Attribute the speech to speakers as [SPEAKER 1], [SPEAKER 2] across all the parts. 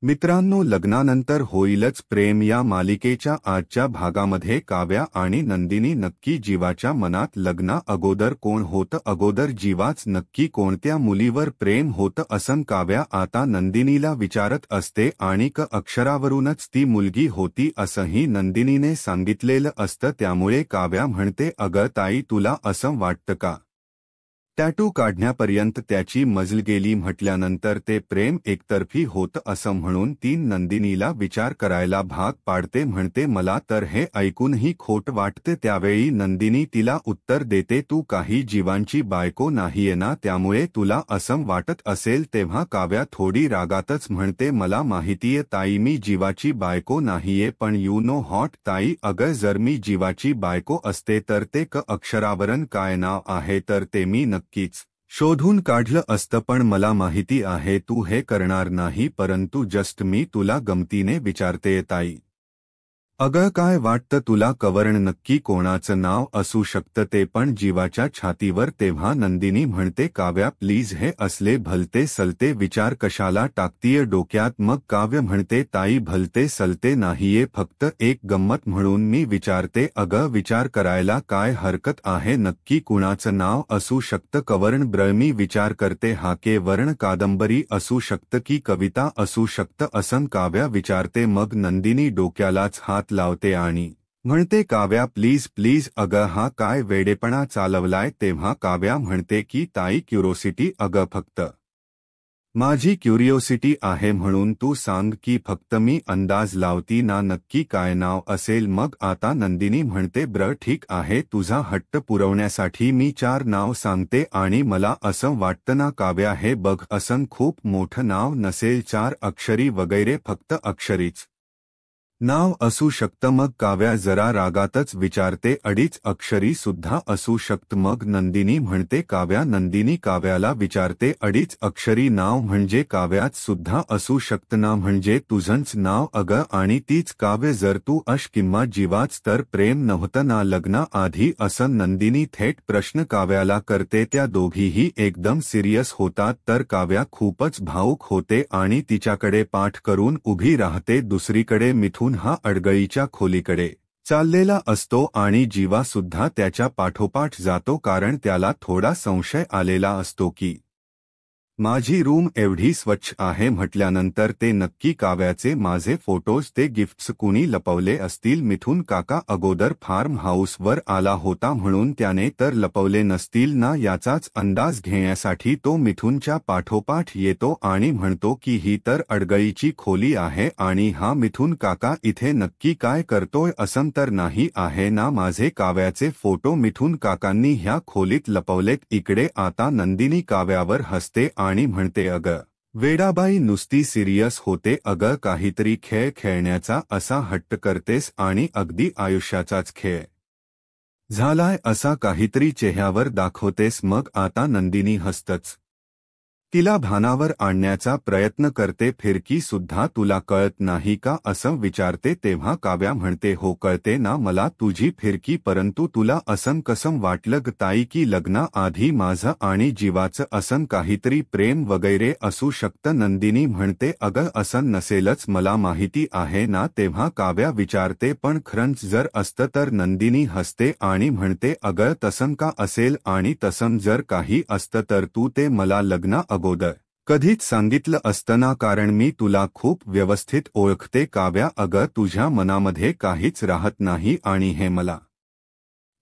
[SPEAKER 1] मित्रांनो, लग्नानंतर होईलच प्रेम या मालिकेच्या आजच्या भागामध्ये काव्या आणि नंदिनी नक्की जीवाच्या मनात लग्ना अगोदर कोण होतं, अगोदर जीवाच नक्की कोणत्या मुलीवर प्रेम होतं असं काव्या आता नंदिनीला विचारत असते आणि अक्षरावरूनच ती मुलगी होती असंही नंदिनीने सांगितलेलं असतं। त्यामुळे काव्या म्हणते, अगं ताई, तुला असं वाटतं का? टॅटू काढण्यापर्यंत त्याची मजल गेली म्हटल्यानंतर ते प्रेम एकतर्फी होतं असं म्हणून ती नंदिनीला विचार करायला भाग पाडते। म्हणते, मला तर हे ऐकूनही खोट वाटते। त्यावेळी नंदिनी तिला उत्तर देते, तू काही जीवांची बायको नाहीये ना, त्यामुळे तुला असं वाटत असेल। तेव्हा काव्या थोडी रागातच म्हणते, मला माहितीये ताई, मी जीवाची बायको नाहीये, पण यू नो हॉट ताई, अगं जर मी जीवाची बायको असते तर ते अक्षरावरण काय नाव आहे तर ते मी नक्कीच शोधून काढलं असतं, पण मला माहिती आहे तू हे करणार नाही, परंतु जस्ट मी तुला गमतीने विचारतेय ताई। अगं काय वाटतं तुला, कवरण नक्की कोणाचं नाव असू शकतं, ते पण जीवाच्या छातीवर? तेव्हा नंदिनी म्हणते, काव्या प्लीज, हे असले भलते सलते विचार कशाला टाकतीये डोक्यात? मग काव्य म्हणते, ताई भलते सलते नाहीये, फक्त एक गंमत म्हणून मी विचारते। अगं विचार करायला काय हरकत आहे, नक्की कुणाचं नाव असू शकतं? कवरण मी विचार करते, हाके वर्ण कादंबरी असू शकतं की कविता असू शकतं असं काव्या विचारते। मग नंदिनी डोक्यालाच हात लावते आणि म्हणते, काव्या प्लीज प्लीज, अगं हा काय वेडेपणा चालवलाय? तेव्हा काव्या म्हणते की ताई, क्युरोसिटी, अगं फक्त माझी क्युरिओसिटी आहे, म्हणून तू सांग की फक्त मी अंदाज लावती ना, नक्की काय नाव असेल? मग आता नंदिनी म्हणते, ठीक आहे, तुझा हट्ट पुरवण्यासाठी मी 4 नाव सांगते आणि मला असं वाटतं ना काव्या, हे बघ, असं खूप मोठं नाव नसेल, 4 अक्षरी वगैरे, फक्त अक्षरीच नाव असू शकतं। मग काव्या जरा रागातच विचारते, 2.5 अक्षरी सुद्धा असू शकतं? मग नंदिनी म्हणते, नंदिनी काव्याला विचारते, 2.5 अक्षरी नाव म्हणजे काव्यात सुद्धा असू शकतं ना, म्हणजे तुझंच नाव? अगं आणि तीच काव्य, जर तू किंवा जीवाच तर प्रेम नव्हतं ना लग्ना आधी, असं नंदिनी थेट प्रश्न काव्याला करते। त्या दोघीही एकदम सिरियस होतात, तर काव्या खूपच भावुक होते आणि तिच्याकडे पाठ करून उभी राहते। दुसरीकडे मिथून हा अडगळीच्या खोलीकडे चाललेला असतो आणि जीवा सुद्धा त्याच्या पाठोपाठ जातो, कारण त्याला थोडा संशय आलेला असतो की माझी रूम एवढी स्वच्छ आहे म्हटल्यानंतर ते नक्की काव्याचे माझे फोटोज, ते गिफ्ट्स कुणी लपवले असतील? मिथून काका अगोदर फार्म हाऊसवर आला होता म्हणून त्याने तर लपवले नसतील ना, याचाच अंदाज घेण्यासाठी तो मिथूनच्या पाठोपाठ येतो आणि म्हणतो की ही तर अडगळीची खोली आहे आणि हा मिथून काका इथे नक्की काय करतोय? असं तर नाही आहे ना, माझे काव्याचे फोटो मिथून काकांनी ह्या खोलीत लपवलेत? इकडे आता नंदिनी काव्यावर हसते आणि म्हणते, अगं वेडाबाई, नुसती सिरियस होते, अगं काहीतरी खेळ खेळण्याचा असा हट्ट करतेस आणि अगदी आयुष्याचाच खेळ झालाय असा काहीतरी चेहऱ्यावर दाखवतेस। मग आता नंदिनी हसतच तिला भानावर आणण्याचा प्रयत्न करते, फिरकी सुद्धा तुला कळत नाही का, असं विचारते। तेव्हा काव्या म्हणते, हो कळते ना मला तुझी फिरकी, परंतु तुला असं कसं वाटलं ग ताई की लग्ना आधी माझं आणि जीवाचं असं काहीतरी प्रेम वगैरे असू शकतं? नंदिनी म्हणते, अगं असं नसेलच, मला माहिती आहे ना। तेव्हा काव्या विचारते, पण खरंच जर असतं तर? नंदिनी हसते आणि म्हणते, अगं तसं का असेल, आणि तसं जर काही असतं तर तू ते मला लग्ना अगोदर कधीच सांगितलं असतं ना, कारण मी तुला खूप व्यवस्थित ओळखते काव्या, अगं तुझ्या मनामध्ये काहीच राहत नाही आणि हे मला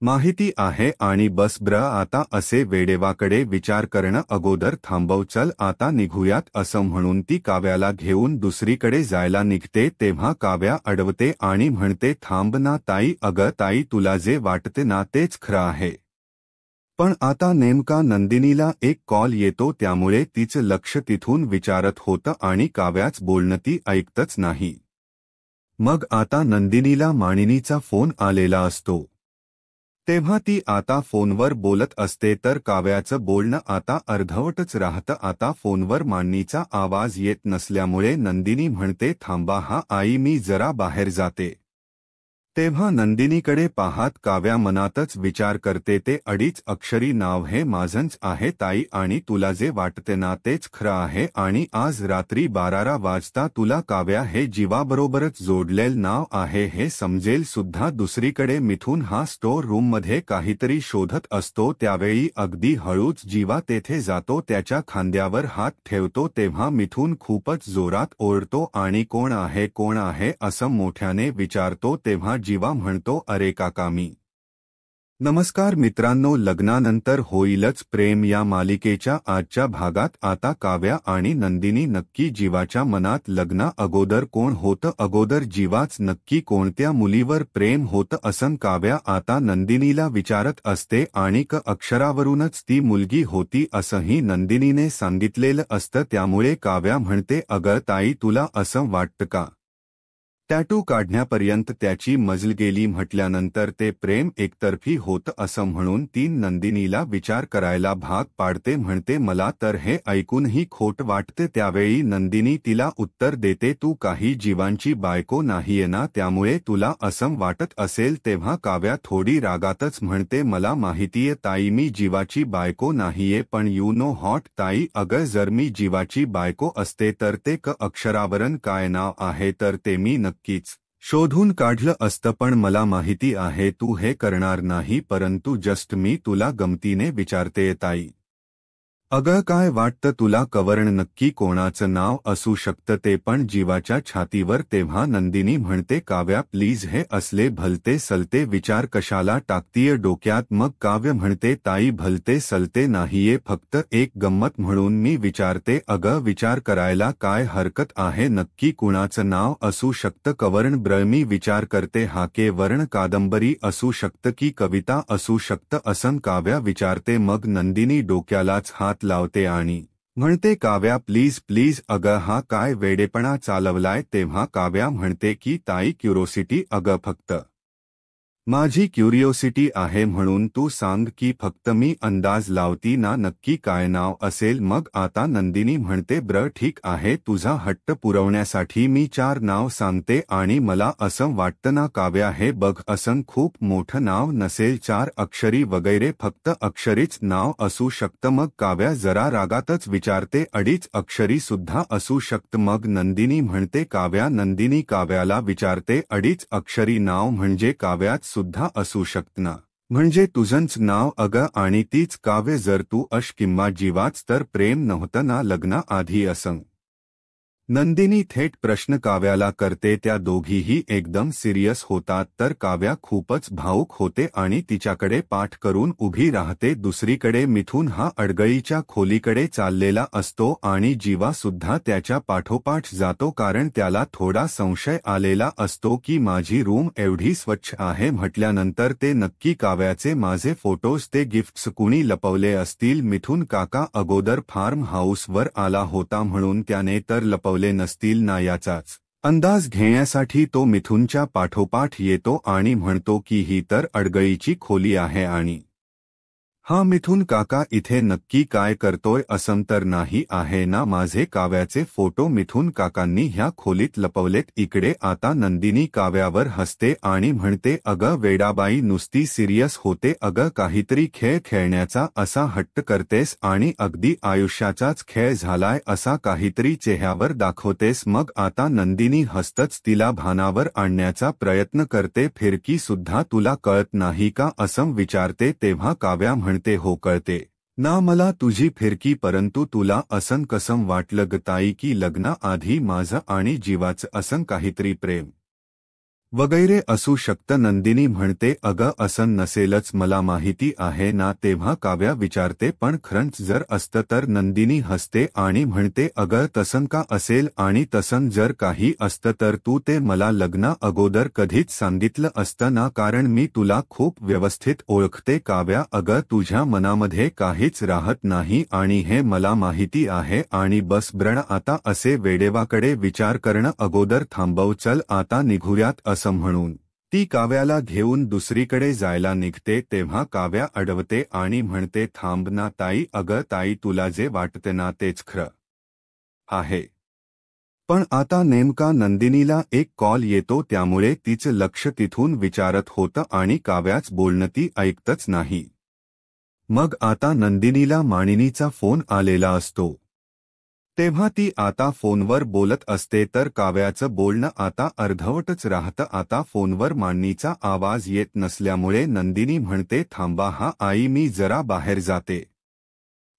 [SPEAKER 1] माहिती आहे। आणि बस आता असे वेडेवाकडे विचार करणं अगोदर थांबव, चल आता निघूयात, असं म्हणून ती काव्याला घेऊन दुसरीकडे जायला निघते। तेव्हा काव्या अडवते आणि म्हणते, थांब ना ताई, अगं ताई, तुला जे वाटते ना तेच खरं आहे, पण आता नेमका नंदिनीला एक कॉल येतो, त्यामुळे तिचं लक्ष तिथून विचारत होतं आणि काव्याच बोलणं ती ऐकतच नाही। मग आता नंदिनीला मानिनीचा फोन आलेला असतो, तेव्हा ती आता फोनवर बोलत असते, तर काव्याचं बोलणं आता अर्धवटच राहतं। आता फोनवर मानिनीचा आवाज येत नसल्यामुळे नंदिनी म्हणते, थांबा हा आई, मी जरा बाहेर जाते। तेव्हा नंदिनीकडे पाहात काव्या मनातच विचार करते, ते अडीच अक्षरी नाव हे माझंच आहे ताई, आणि तुला जे वाटते ना तेच खरं आहे, आणि आज रात्री 12 वाजता तुला काव्या हे जीवाबरोबरच जोडलेलं नाव आहे हे समजेल सुद्धा. दुसरीकडे मिथुन हा स्टोर रूममध्ये काहीतरी शोधत असतो. त्यावेळी अगदी हळूच जीवा तेथे जातो, त्याच्या खांद्यावर हात ठेवतो. तेव्हा मिथुन खूपच जोरात ओरडतो आणि कोण आहे असं मोठ्याने विचारतो. तेव्हा जीवा म्हणतो, अरे काका मी. नमस्कार मित्रांनो, लग्नानंतर होईलच प्रेम या मालिकेच्या आजच्या भागात आता काव्या आणि नंदिनी नक्की जीवाच्या मनात लग्ना अगोदर कोण होतं, अगोदर जीवाच नक्की कोणत्या मुलीवर प्रेम होतं असं काव्या आता नंदिनीला विचारत असते, आणि क अक्षरावरूनच ती मुलगी होती असंही नंदिनीने सांगितलेलं असतं. त्यामुळे काव्या म्हणते, अगं ताई तुला असं वाटतं का? टॅटू काढण्यापर्यंत त्याची मजल गेली म्हटल्यानंतर ते प्रेम एकतर्फी होतं असं म्हणून ती नंदिनीला विचार करायला भाग पाडते. म्हणते, मला तर हे ऐकूनही खोट वाटते. त्यावेळी नंदिनी तिला उत्तर देते, तू काही जीवांची बायको नाहीये ना, त्यामुळे तुला असं वाटत असेल. तेव्हा काव्या थोडी रागातच म्हणते, मला माहितीये ताई मी जीवाची बायको नाहीये, पण यू नो हॉट ताई, अगं जर मी जीवाची बायको असते तर ते क अक्षरावरण काय नाव आहे तर ते मी नक्कीच शोधून काढलं असतं, पण मला माहिती आहे तू हे करणार नाही, परंतु जस्ट मी तुला गमतीने विचारतेय ताई. अगं काय वाटतं तुला, कवर्ण नक्की कोणाचं नाव असू शकतं, ते पण जीवाच्या छातीवर? तेव्हा नंदिनी म्हणते, काव्या प्लीज हे असले भलते सलते विचार कशाला टाकतीय डोक्यात? मग काव्य म्हणते, ताई भलते सलते नाहीये, फक्त एक गंमत म्हणून मी विचारते. अगं विचार करायला काय हरकत आहे, नक्की कुणाचं नाव असू शकतं? कवर्ण मी विचार करते, हाके वर्ण कादंबरी असू शकतं की कविता असू शकतं असं काव्या विचारते. मग नंदिनी डोक्यालाच हात लावते आणि म्हणते, काव्या प्लीज प्लीज, अगं हा काय वेडेपणा चालवलाय? तेव्हा काव्या म्हणते की ताई क्युरोसिटी, अगं फक्त माझी क्युरिओसिटी आहे, म्हणून तू सांग की फक्त मी अंदाज लावती ना, नक्की काय नाव असेल? मग आता नंदिनी म्हणते, ठीक आहे, तुझा हट्ट पुरवण्यासाठी मी 4 नाव सांगते, आणि मला असं वाटतं ना काव्या हे बघ, असं खूप मोठं नाव नसेल, 4 अक्षरी वगैरे, फक्त अक्षरीच नाव असू शकतं. मग काव्या जरा रागातच विचारते, अडीच अक्षरी सुद्धा असू शकतं? मग नंदिनी म्हणते, नंदिनी काव्याला विचारते, अडीच अक्षरी नाव म्हणजे काव्यात सुद्धा असू शकतं ना, म्हणजे तुझंच नाव? अगं आणि तीच काव्य, जर तू अश किंवा जीवाच तर प्रेम नव्हतं ना लग्ना आधी असं? नंदिनी थेट प्रश्न काव्याला करते. त्या दोघीही एकदम सिरियस होतात, तर काव्या खूपच भावुक होते आणि तिच्याकडे पाठ करून उभी राहते. दुसरीकडे मिथुन हा अडगळीच्या खोलीकडे चाललेला असतो आणि जीवा सुद्धा त्याच्या पाठोपाठ जातो, कारण त्याला थोडा संशय आलेला असतो की माझी रूम एवढी स्वच्छ आहे म्हटल्यानंतर ते नक्की काव्याचे माझे फोटोज, ते गिफ्ट्स कुणी लपवले असतील. मिथुन काका अगोदर फार्म हाऊसवर आला होता म्हणून त्याने तर लपवले नसतील ना, याचाच अंदाज घेण्यासाठी तो मिथुनच्या पाठोपाठ येतो आणि म्हणतो की ही तर अडगळीची खोली आहे, आणि हा मिथुन काका इथे नक्की काय करतोय? असं तर नाही आहे ना, माझे काव्याचे फोटो मिथुन काकांनी ह्या खोलीत लपवलेत. इकडे आता नंदिनी काव्यावर हसते आणि म्हणते, अगं वेडाबाई नुसती सिरियस होते, अगं काहीतरी खेळ खेळण्याचा असा हट्ट करतेस आणि अगदी आयुष्याचाच खेळ झालाय असा काहीतरी चेहऱ्यावर दाखवतेस. मग आता नंदिनी हसतच तिला भानावर आणण्याचा प्रयत्न करते, फिरकी सुद्धा तुला कळत नाही का असं विचारते. तेव्हा काव्या म्हणते, हो कळते ना मला तुझी फिरकी, परंतु तुला असं कसं वाटलं ग ताई की लग्ना आधी माझं आणि जीवाचं असं काहीतरी प्रेम वगैरे असू शकतं? नंदिनी म्हणते, अगं असं नसेलच, मला माहिती आहे ना. तेव्हा काव्या विचारते, पण खरंच जर असतं तर? नंदिनी हसते आणि म्हणते, अगं तसं का असेल, आणि तसं जर काही असतं तर तू ते मला लग्ना अगोदर कधीच सांगितलं असतं ना, कारण मी तुला खूप व्यवस्थित ओळखते. काव्या, अगं तुझ्या मनामध्ये काहीच राहत नाही आणि हे मला माहिती आहे, आणि बस आता असे वेडेवाकडे विचार करणं अगोदर थांबव, चल आता निघूयात असं म्हणून ती काव्याला घेऊन दुसरीकडे जायला निघते. तेव्हा काव्या अडवते आणि म्हणते, थांब ना ताई, अगं ताई तुला जे वाटते ना तेच खरं आहे, पण आता नेमका नंदिनीला एक कॉल येतो, त्यामुळे तिचं लक्ष तिथून विचारत होतं आणि काव्याच बोलणं ती ऐकतच नाही. मग आता नंदिनीला मानिनीचा फोन आलेला असतो. तेव्हा ती आता फोनवर बोलत असते, तर काव्याचं बोलणं आता अर्धवटच राहतं. आता फोनवर मानिनीचा आवाज येत नसल्यामुळे नंदिनी म्हणते, थांबा हा आई, मी जरा बाहेर जाते.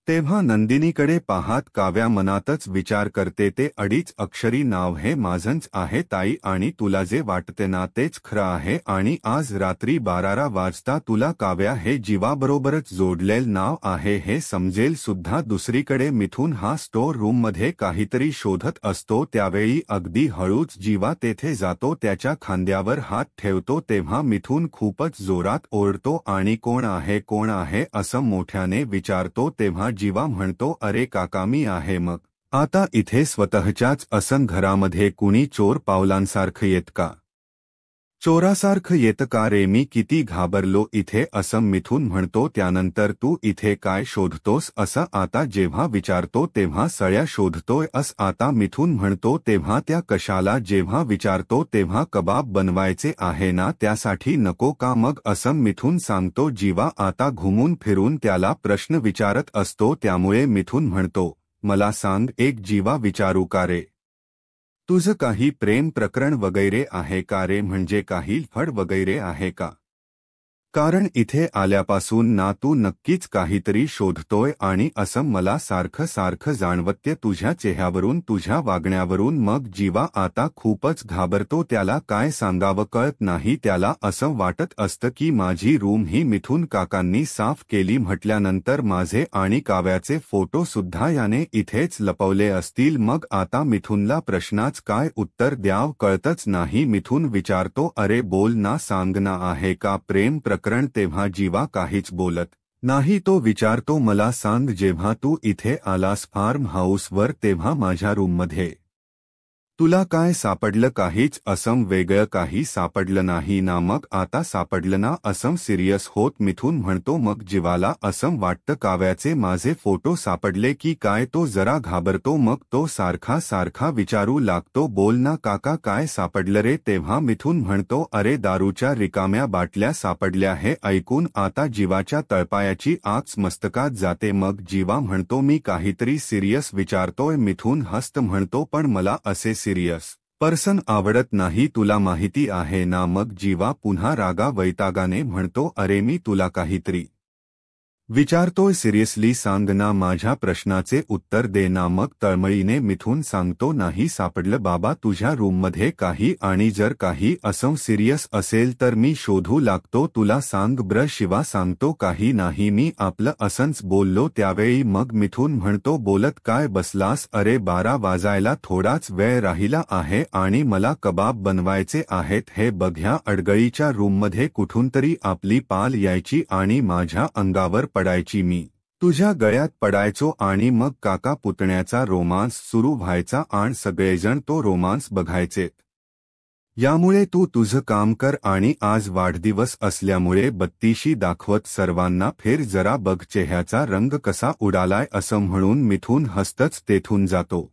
[SPEAKER 1] तेव्हा नंदिनीकडे पाहात काव्या मनातच विचार करते, ते 2.5 अक्षरी नाव हे माझंच आहे ताई, आणि तुला जे वाटते ना तेच खरं आहे, आणि आज रात्री 12 वाजता तुला काव्या हे जीवाबरोबरच जोडलेलं नाव आहे हे समजेल सुद्धा. दुसरीकडे मिथुन हा स्टोर रूममध्ये काहीतरी शोधत असतो. त्यावेळी अगदी हळूच जीवा तेथे जातो, त्याच्या खांद्यावर हात ठेवतो. तेव्हा मिथुन खूपच जोरात ओरडतो आणि कोण आहे असं मोठ्याने विचारतो. तेव्हा जीवा म्हणतो, अरे काका मी आहे. मग आता इथे स्वतःच्याच असन घरामध्ये कुणी चोर पावलांसारखं येत का? चोरासारखं येतं का रे? मी किती घाबरलो इथे असं मिथुन म्हणतो. त्यानंतर तू इथे काय शोधतोस असं आता जेव्हा विचारतो, तेव्हा सळ्या शोधतोय असं आता मिथुन म्हणतो. तेव्हा त्या कशाला? जेव्हा विचारतो तेव्हा कबाब बनवायचे आहे ना, त्यासाठी नको का मग असं मिथुन सांगतो. जीवा आता घुमून फिरून त्याला प्रश्न विचारत असतो, त्यामुळे मिथुन म्हणतो, मला सांग एक, जीवा विचारू का रे? तुझं काही प्रेम प्रकरण वगैरे आहे का रे? म्हणजे काही फड वगैरे आहे का? कारण इथे आल्यापासून ना तू नक्कीच काहीतरी शोधतोय आणि असं मला सारखं सारखं जाणवते तुझ्या चेहऱ्यावरून, तुझ्या वागण्यावरून. मग जीवा आता खूपच घाबरतो, त्याला काय सांगावं कळत नाही. त्याला असं वाटत असतं की माझी रूम ही मिथुन काकांनी साफ केली म्हटल्यानंतर माझे आणि काव्याचे फोटो सुद्धा याने इथेच लपवले असतील. मग आता मिथुनला प्रश्नाच काय उत्तर द्यावं कळतच नाही. मिथुन विचारतो, अरे बोल ना, सांग ना, आहे का प्रेम प्रकरण? तेव्हा जीवा काहीच बोलत नाही. तो विचारतो, मला सांग, जेव्हा तू इथे आलास फार्म हाऊसवर तेव्हा माझ्या रूममध्ये तुला काय सापडलं? काहीच असं वेगळं काही सापडलं नाही ना? मग आता सापडलं ना असं सिरियस होत मिथुन म्हणतो. मग जीवाला असं वाटतं काव्याचे माझे फोटो सापडले की काय? तो जरा घाबरतो. मग तो सारखा सारखा विचारू लागतो, बोल ना काका काय सापडलं रे? तेव्हा मिथुन म्हणतो, अरे दारूच्या रिकाम्या बाटल्या सापडल्या. हे ऐकून आता जीवाच्या तळपायाची आग मस्तकात जाते. मग जीवा म्हणतो, मी काहीतरी सिरियस विचारतोय. मिथुन हस्त म्हणतो, पण मला असे सिरियस पर्सन आवडत नाही, तुला माहिती आहे ना? मग जीवा पुन्हा रागा वैतागाने म्हणतो, अरे मी तुला काहीतरी विचारतोय, सिरियसली सांग ना, माझ्या प्रश्नाचे उत्तर दे ना. मग तळमळीने मिथुन सांगतो, नाही सापडलं बाबा तुझ्या रूममध्ये काही, आणि जर काही असं सिरियस असेल तर मी शोधू लागतो. तुला सांग ब्र. शिवा सांगतो, काही नाही, मी आपलं असंच बोललो. त्यावेळी मग मिथुन म्हणतो, बोलत काय बसलास? अरे 12 वाजायला थोडाच वेळ राहिला आहे आणि मला कबाब बनवायचे आहेत. हे बघ, ह्या अडगळीच्या रूममध्ये कुठूनतरी आपली पाल यायची आणि माझ्या अंगावर पडायची. मी तुझ्या गळ्यात पडायचो आणि मग काका पुतण्याचा रोमांस सुरू व्हायचा आणि सगळेजण तो रोमांस बघायचे. यामुळे तू तुझं काम कर आणि आज वाढदिवस असल्यामुळे बत्तीशी दाखवत सर्वांना फिर, जरा बघ चेहऱ्याचा रंग कसा उडालाय. असं म्हणून मिथुन हसतच तेथून जातो.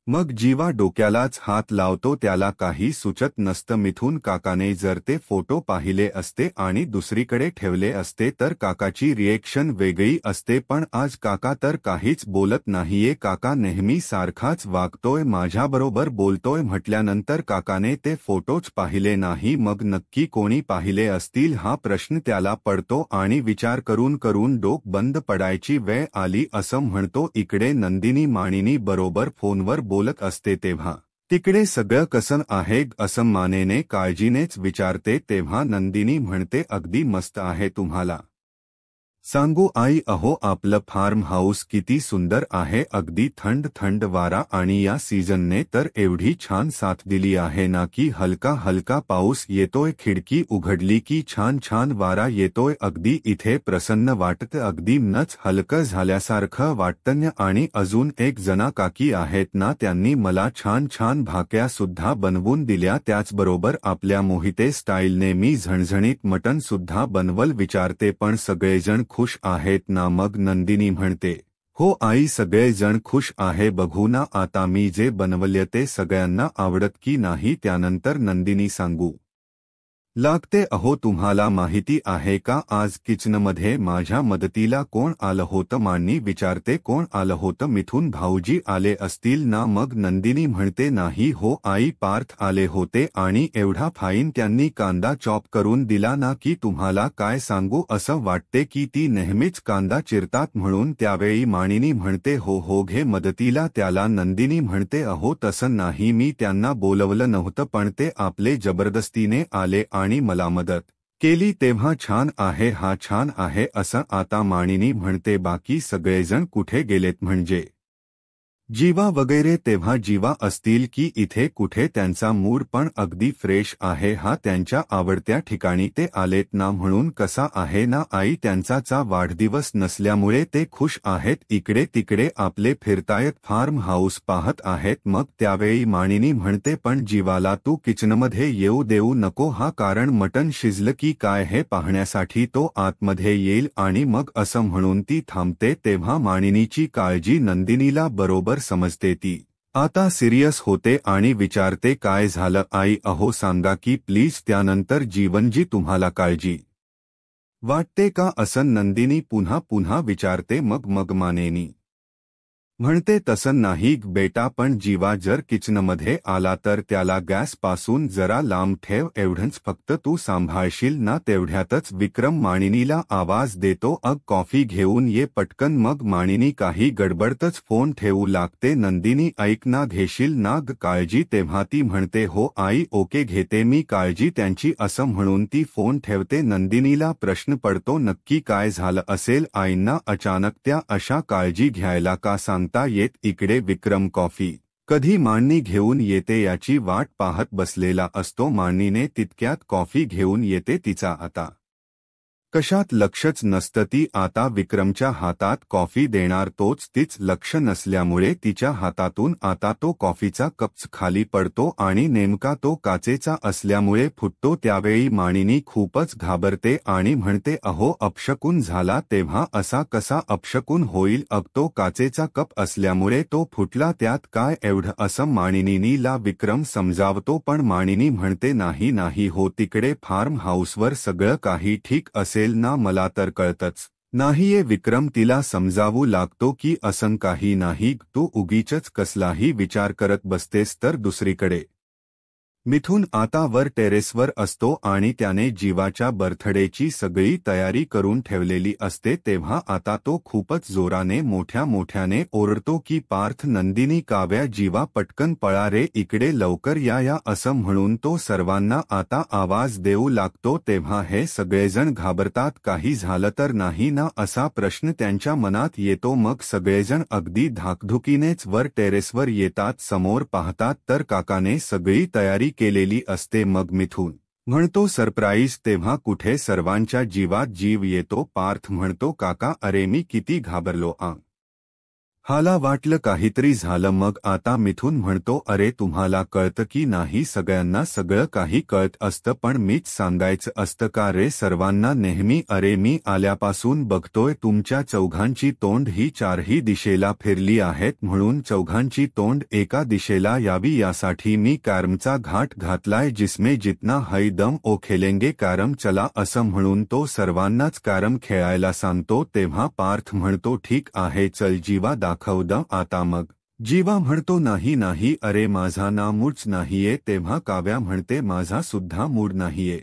[SPEAKER 1] मग जीवा डोक्यालाच हात लावतो, त्याला काही सुचत नसतं. मिथुन काकाने जर ते फोटो पाहिले असते आणि दुसरीकडे ठेवले असते तर काकाची रिएक्शन वेगळी असते, पण आज काका तर काहीच बोलत नाहीये. काका नेहमी सारखाच वागतोय, माझ्याबरोबर बोलतोय म्हटल्यानंतर काकाने ते फोटोच पाहिले नाही. मग नक्की कोणी पाहिले असतील हा प्रश्न त्याला पडतो आणि विचार करून करून डोक बंद पडायची वेळ आली. असं म्हणतो, इकडे नंदिनी मानिनी बरोबर फोनवर बोलत असते तेव्हा तिकडे सगळं कसं आहे असं मानेने काळजीनेच विचारते. तेव्हा नंदिनी म्हणते, अगदी मस्त आहे. तुम्हाला सांगू आई, अहो आपलं फार्म हाऊस किती सुंदर आहे. अगदी थंड थंड वारा आणि या सीझनने तर एवढी छान साथ दिली आहे ना की हलका हलका पाऊस येतोय, खिडकी उघडली की छान छान वारा येतोय. अगदी इथे प्रसन्न वाटतं, अगदी नच हलकं झाल्यासारखं वाटतं. आणि अजून एक जना काकी आहेत ना, त्यांनी मला छान छान भाक्या सुद्धा बनवून दिल्या. त्याचबरोबर आपल्या मोहिते स्टाईलने मी झणझणीत मटण सुद्धा बनवल. विचारते, पण सगळेजण खुश आहेत ना? मग नंदिनी म्हणते, हो आई, सगळे जण खुश आहे बघू ना आता मी जे बनवले ते सगळ्यांना आवडत की नाही त्यानंतर नंदिनी सांगू लागते. अहो तुम्हाला माहिती आहे का आज किचनमध्ये माझ्या मदतीला कोण आलं होतं? मांनी विचारते. कोण आलं होतं? मिथुन भाऊजी आले असतील ना? मग नंदिनी म्हणते नाही हो आई, पार्थ आले होते आणि एवढा फाईन त्यांनी कांदा चॉप करून दिला ना की तुम्हाला काय सांगू, असं वाटते की ती नेहमीच कांदा चिरतात म्हणून. त्यावेळी मानिनी म्हणते हो हो घे मदतीला त्याला. नंदिनी म्हणते अहो तसं नाही, मी त्यांना बोलवलं नव्हतं पण ते आपले जबरदस्तीने आले आणि मला मदत केली तेव्हा. छान आहे हा, छान आहे असं. आता मानिनी म्हणते बाकी सगळेजण कुठे गेलेत? म्हणजे जीवा वगैरे? तेव्हा जीवा असतील की इथे कुठे? त्यांचा मूड पण अगदी फ्रेश आहे हा, त्यांच्या आवडत्या ठिकाणी ते आलेत ना म्हणून. कसा आहे ना आई, त्यांचा वाढदिवस नसल्यामुळे ते खुश आहेत, इकडे तिकडे आपले फिरतायत, फार्म हाऊस पाहत आहेत. मग त्यावेळी मानिनी म्हणते पण जीवाला तू किचनमध्ये येऊ देऊ नको हा, कारण मटण शिजलं की काय हे पाहण्यासाठी तो आतमध्ये येईल आणि मग असं म्हणून ती थांबते. तेव्हा मानिनीची काळजी नंदिनीला बरोबर समजते. ती आता सिरियस होते आणि विचारते काय झालं आई? अहो सांगा की प्लीज. त्यानंतर जीवनजी तुम्हाला काळजी वाटते का असं नंदिनी पुन्हा पुन्हा विचारते. मग मानिनी म्हणते तसं नाही बेटा, पण जीवा जर किचनमध्ये आला तर त्याला गॅसपासून जरा लांब ठेव, एवढंच फक्त तू सांभाळशील ना? तेवढ्यातच विक्रम मानिनीला आवाज देतो अग कॉफी घेऊन ये पटकन. मग मानिनी काही गडबडतच फोन ठेवू लागते. नंदिनी ऐक ना, घेशील ना ग काळजी? तेव्हा ती म्हणते हो आई ओके घेते मी काळजी त्यांची, असं म्हणून ती फोन ठेवते. नंदिनीला प्रश्न पडतो नक्की काय झालं असेल आईंना अचानक त्या अशा काळजी घ्यायला का सांगता येत? इकडे विक्रम कॉफी कधी मांडणी घेऊन येते याची वाट पाहत बसलेला असतो. मांडणीने तितक्यात कॉफी घेऊन येते. तिचा आता कशात लक्षच नसतं. ती आता विक्रमच्या हातात कॉफी देणार, तोच तीच लक्ष नसल्यामुळे तिच्या हातातून आता तो कॉफीचा कप खाली पडतो आणि नेमका तो काचेचा असल्यामुळे फुटतो. त्यावेळी मानिनी खूपच घाबरते आणि म्हणते अहो अपशकुन झाला. तेव्हा असा कसा अपशकुन होईल? अग तो काचेचा कप असल्यामुळे तो फुटला, त्यात काय एवढं, असं मानिनीला विक्रम समजावतो. पण मानिनी म्हणते नाही नाही हो, तिकडे फार्म हाऊसवर सगळं काही ठीक असेल ना, मला तर कळतच नाहीये. विक्रम तिला समजावू लागतो की असं काही नाही, तू उगीचच कसलाही विचार करत बसतेस. तर दुसरीकडे मिथुन आता वर टेरेसवर असतो आणि त्याने जीवाच्या बर्थडेची सगळी तयारी करून ठेवलेली असते. तेव्हा आता तो खूपच जोराने मोठ्याने ओरडतो की पार्थ, नंदिनी, काव्या, जीवा पटकन पळा रे इकडे, लवकर या असं म्हणून तो सर्वांना आता आवाज देऊ लागतो. तेव्हा हे सगळेजण घाबरतात, काही झालं तर नाही ना असा प्रश्न त्यांच्या मनात येतो. मग सगळेजण अगदी धाकधुकीनेच वर टेरेसवर येतात. समोर पाहतात तर काकाने सगळी तयारी केलेली असते. मग मिथुन म्हणतो सरप्राईज. तेव्हा कुठे सर्वांच्या जीवात जीव येतो. पार्थ म्हणतो काका अरे मी किती घाबरलो हाला वाटलं काहीतरी झालं. मग आता मिथुन म्हणतो अरे तुम्हाला कळतं की नाही? सगळ्यांना सगळं काही कळत असतं पण मीच सांगायचं असतं का रे सर्वांना नेहमी? अरे मी आल्यापासून बघतोय तुमच्या चौघांची तोंड ही चारही दिशेला फिरली आहेत, म्हणून चौघांची तोंड एका दिशेला यावी यासाठी मी कॅरमचा घाट घातलाय. जिसमें जितना है दम ओ खेलेंगे कॅरम चला, असं म्हणून तो सर्वांनाच कॅरम खेळायला सांगतो. तेव्हा पार्थ म्हणतो ठीक आहे चल जीवा दाखव द आता. मग जीवा म्हणतो नाही नाही अरे माझा ना मूडच नाहीये. तेव्हा काव्या म्हणते माझा सुद्धा मूड नाहीये.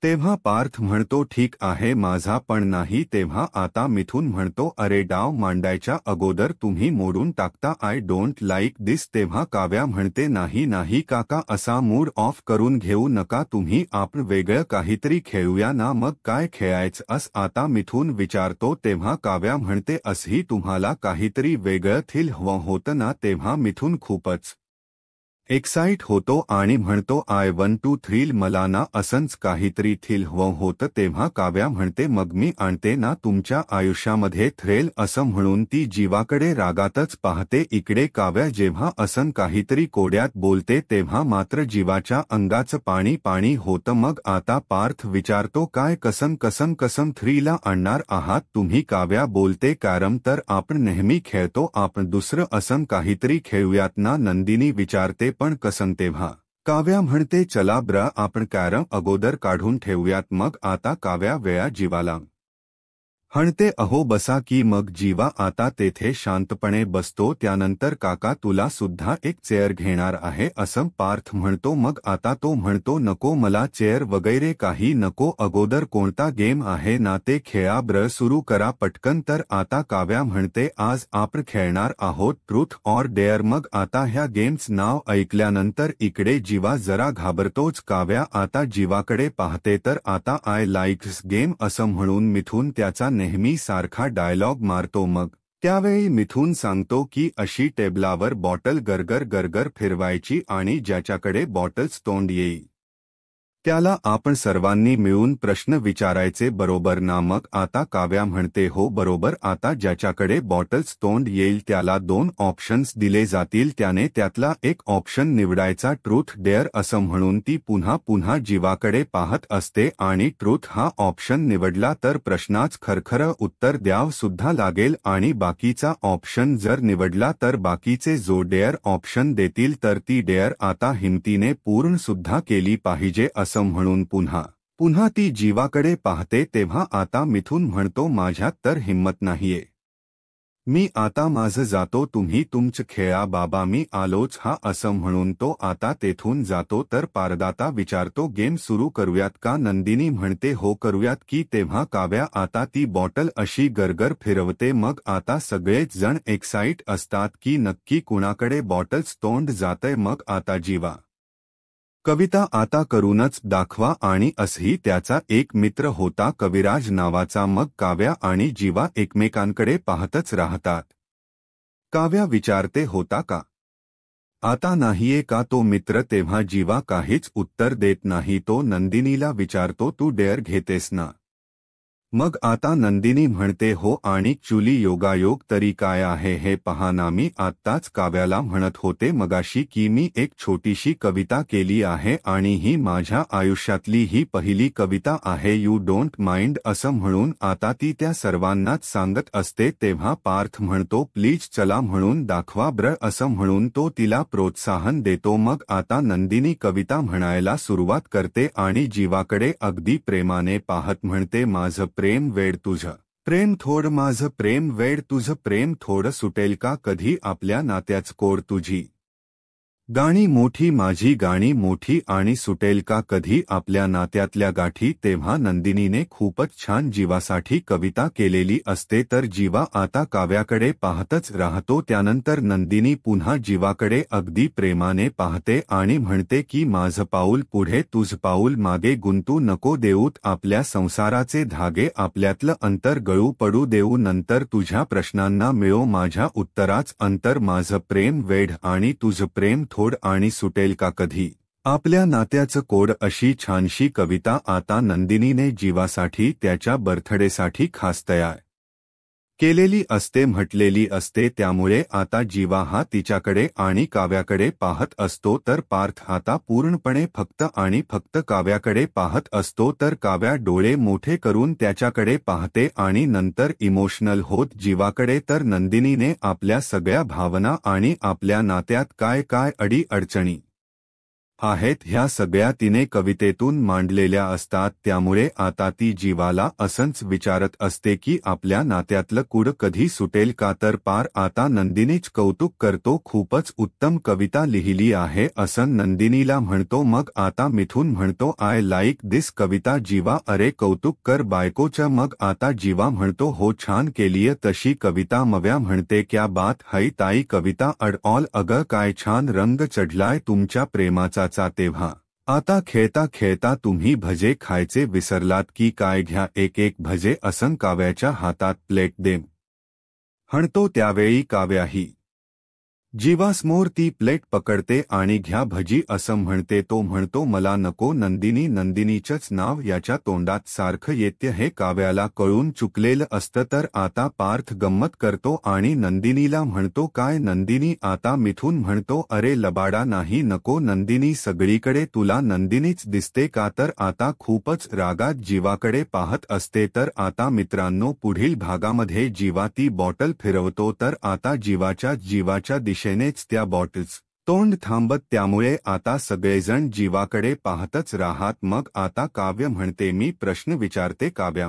[SPEAKER 1] तेव्हा पार्थ म्हणतो ठीक आहे माझा पण नाही. तेव्हा आता मिथुन म्हणतो अरे डाव मांडायच्या अगोदर तुम्ही मोडून टाकता, आय डोंट लाईक दिस. तेव्हा काव्या म्हणते नाही नाही काका, असा मूड ऑफ करून घेऊ नका तुम्ही, आपण वेगळं काहीतरी खेळूया ना. मग काय खेळायचं अस आता मिथुन विचारतो. तेव्हा काव्या म्हणते असही तुम्हाला काहीतरी वेगळं थील हवं होतं ना. तेव्हा मिथुन खूपच एक्साइट होतो आणि म्हणतो आय 1 2 3 मला ना असंच काहीतरी थ्रिल हवं होतं तेव्हा काव्या म्हणते मग मी आणते ना तुमच्या आयुष्यामध्ये थ्रिल असं म्हणून ती जीवाकडे रागातच पाहते इकडे काव्या जेव्हा असं काहीतरी कोड्यात बोलते तेव्हा मात्र जीवाच्या अंगाचं पाणी पाणी होतं मग आता पार्थ विचारतो काय कसं थ्रीला आणणार आहात तुम्ही काव्या बोलते कॅरम तर आपण नेहमी खेळतो आपण दुसरं असं काहीतरी खेळूयात ना नंदिनी विचारते पण कसं तेव्हा काव्या म्हणते चला ब्र आपण कॅरम अगोदर काढून ठेवूयात मग आता काव्या वेळा जीवाला हणते अहो बसा की मग जीवा आता तेथे शांतपणे बसतो त्यानंतर काका तुला सुद्धा एक चेअर घेणार आहे असं पार्थ म्हणतो मग आता तो म्हणतो नको मला चेअर वगैरे काही नको अगोदर कोणता गेम आहे ना ते खेळा ब्र सुरू करा पटकन तर आता काव्या म्हणते आज आपण खेळणार आहोत ट्रूथ ऑर डेअर मग आता ह्या गेम्स नाव ऐकल्यानंतर इकडे जीवा जरा घाबरतोच काव्या आता जीवाकडे पाहते तर आता आय लाईक्स गेम असं म्हणून मिथून त्याचा नेहमी सारखा डायलॉग मारतो मग त्यावेळी मिथून सांगतो की अशी टेबलावर बॉटल गरगर गरगर फिरवायची आणि ज्याच्याकडे बॉटल्स तोंड येईल त्याला आपण सर्वांनी मिळून प्रश्न विचारायचे बरोबर ना मग आता काव्या म्हणते हो बरोबर आता ज्याच्याकडे बॉटल्स तोंड येईल त्याला 2 ऑप्शन्स दिले जातील त्याने त्यातला एक ऑप्शन निवडायचा ट्रूथ डेअर असं म्हणून ती पुन्हा पुन्हा जीवाकडे पाहत असते आणि ट्रूथ हा ऑप्शन निवडला तर प्रश्नाच खरखरं उत्तर द्यावं सुद्धा लागेल आणि बाकीचा ऑप्शन जर निवडला तर बाकीचे जो डेअर ऑप्शन देतील तर ती डेअर आता हिमतीने पूर्ण सुद्धा केली पाहिजे असं म्हणून पुन्हा पुन्हा ती जीवाकडे पाहते तेव्हा आता मिथून म्हणतो माझ्यात तर हिम्मत नाहीये मी आता माझं जातो तुम्ही तुमचं खेळा बाबा मी आलोच हा असं म्हणून तो आता तेथून जातो तर पारदाता विचारतो गेम सुरू करूयात का नंदिनी म्हणते हो करूयात की तेव्हा काव्या आता ती बॉटल अशी गरगर फिरवते मग आता सगळेच जण एक्साइट असतात की नक्की कुणाकडे बॉटल्स तोंड जातंय मग आता जीवा कविता आता करूनच दाखवा आणि असही त्याचा एक मित्र होता कविराज नावाचा मग काव्या आणि जीवा एकमेकांकडे पाहतच राहतात काव्या विचारते होता का आता नाहीये का तो मित्र तेव्हा जीवा काहीच उत्तर देत नाही तो नंदिनीला विचारतो तू डेअर घेतेस ना मग आता नंदिनी म्हणते हो आणि चुली योगायोग तरी काय आहे हे पहा ना मी आत्ताच काव्याला म्हणत होते मगाशी की मी एक छोटीशी कविता केली आहे आणि ही माझ्या आयुष्यातली ही पहिली कविता आहे यू डोंट माइंड असं म्हणून आता ती त्या सर्वांनाच सांगत असते तेव्हा पार्थ म्हणतो प्लीज चला म्हणून दाखवा ब्र असं म्हणून तो तिला प्रोत्साहन देतो मग आता नंदिनी कविता म्हणायला सुरुवात करते आणि जीवाकडे अगदी प्रेमाने पाहत म्हणते माझं प्रेम वेड तुझं प्रेम थोड माझं प्रेम वेड तुझं प्रेम थोडं सुटेल का कधी आपल्या नात्याच कोड तुझी गाणी मोठी माझी गाणी मोठी आणि सुटेल का कधी आपल्या नात्यातल्या गाठी तेव्हा नंदिनीने खूपच छान जीवासाठी कविता केलेली असते तर जीवा आता काव्याकडे पाहतच राहतो त्यानंतर नंदिनी पुन्हा जीवाकडे अगदी प्रेमाने पाहते आणि म्हणते की माझं पाऊल पुढे तुझ पाऊल मागे गुंतू नको देऊत आपल्या संसाराचे धागे आपल्यातलं अंतर गळू पडू देऊ नंतर तुझ्या प्रश्नांना मिळो माझ्या उत्तराच अंतर माझं प्रेम वेड आणि तुझं प्रेम थोड आणि सुटेल का कधी आपल्या नात्याचं कोड अशी छानशी कविता आता नंदिनीने जीवासाठी त्याच्या बर्थडेसाठी खास तयार केलेली असते म्हटलेली असते त्यामुळे आता जीवा हा तिच्याकडे आणि काव्याकडे पाहत असतो तर पार्थ आता पूर्णपणे फक्त आणि फक्त काव्याकडे पाहत असतो तर काव्या डोळे मोठे करून त्याच्याकडे पाहते आणि नंतर इमोशनल होत जीवाकडे तर नंदिनीने आपल्या सगळ्या भावना आणि आपल्या नात्यात काय काय अडी अडचणी आहेत ह्या सगळ्या तिने कवितेतून मांडलेल्या असतात त्यामुळे आता ती जीवाला असंच विचारत असते की आपल्या नात्यातलं कूड कधी सुटेल का तर पार आता नंदिनीच कौतुक करतो खूपच उत्तम कविता लिहिली आहे असं नंदिनीला म्हणतो मग आता मिथून म्हणतो आय लाईक दिस कविता जीवा अरे कौतुक कर बायकोचं मग आता जीवा म्हणतो हो छान केलीय तशी कविता मव्या म्हणते क्या बात है ताई कविता अड ऑल अगं काय छान रंग चढलाय तुमच्या प्रेमाचा तेव्हा आता खेळता खेळता तुम्ही भजे खायचे विसरलात की काय घ्या एक एक भजे असं काव्याच्या हातात प्लेट दे हणतो त्यावेळी काव्याही जीवासमोर ती प्लेट पकडते आणि घ्या भजी असं म्हणते. तो म्हणतो मला नको नंदिनी. नंदिनीचंच नाव याच्या तोंडात सारखं येते. हे काव्याला कळून चुकलेलं असतं तर आता पार्थ गंमत करतो आणि नंदिनीला म्हणतो काय. नंदिनी आता मिथून म्हणतो अरे लबाडा नाही नको नंदिनी सगळीकडे तुला नंदिनीच दिसते का. तर आता खूपच रागात जीवाकडे पाहत असते. तर आता मित्रांनो पुढील भागामध्ये जीवा ती बॉटल फिरवतो तर आता जीवाच्या दिशेनेच त्या बॉटल्स तोंड थांबत. त्यामुळे आता सगळेजण जीवाकडे पाहतच राहात. मग आता काव्य म्हणते मी प्रश्न विचारते. काव्य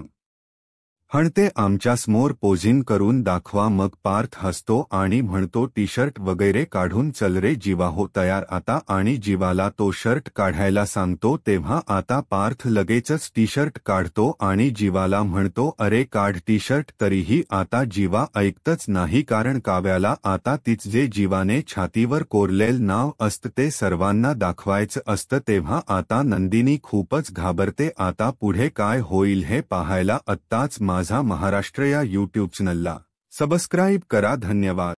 [SPEAKER 1] म्हणते आमच्यासमोर पोझिंग करून दाखवा. मग पार्थ हसतो आणि म्हणतो टी शर्ट वगैरे काढून चल रे जीवा हो तयार आता. आणि जीवाला तो शर्ट काढायला सांगतो तेव्हा आता पार्थ लगेचच टी शर्ट काढतो आणि जीवाला म्हणतो अरे काढ टी शर्ट. तरीही आता जीवा ऐकतच नाही कारण काव्याला आता तीच जे जीवाने छातीवर कोरलेलं नाव असतं ते सर्वांना दाखवायचं असतं. तेव्हा आता नंदिनी खूपच घाबरते. आता पुढे काय होईल हे पाहायला आत्ताच माझा महाराष्ट्र या यूट्यूब चॅनलला सबस्क्राईब करा. धन्यवाद.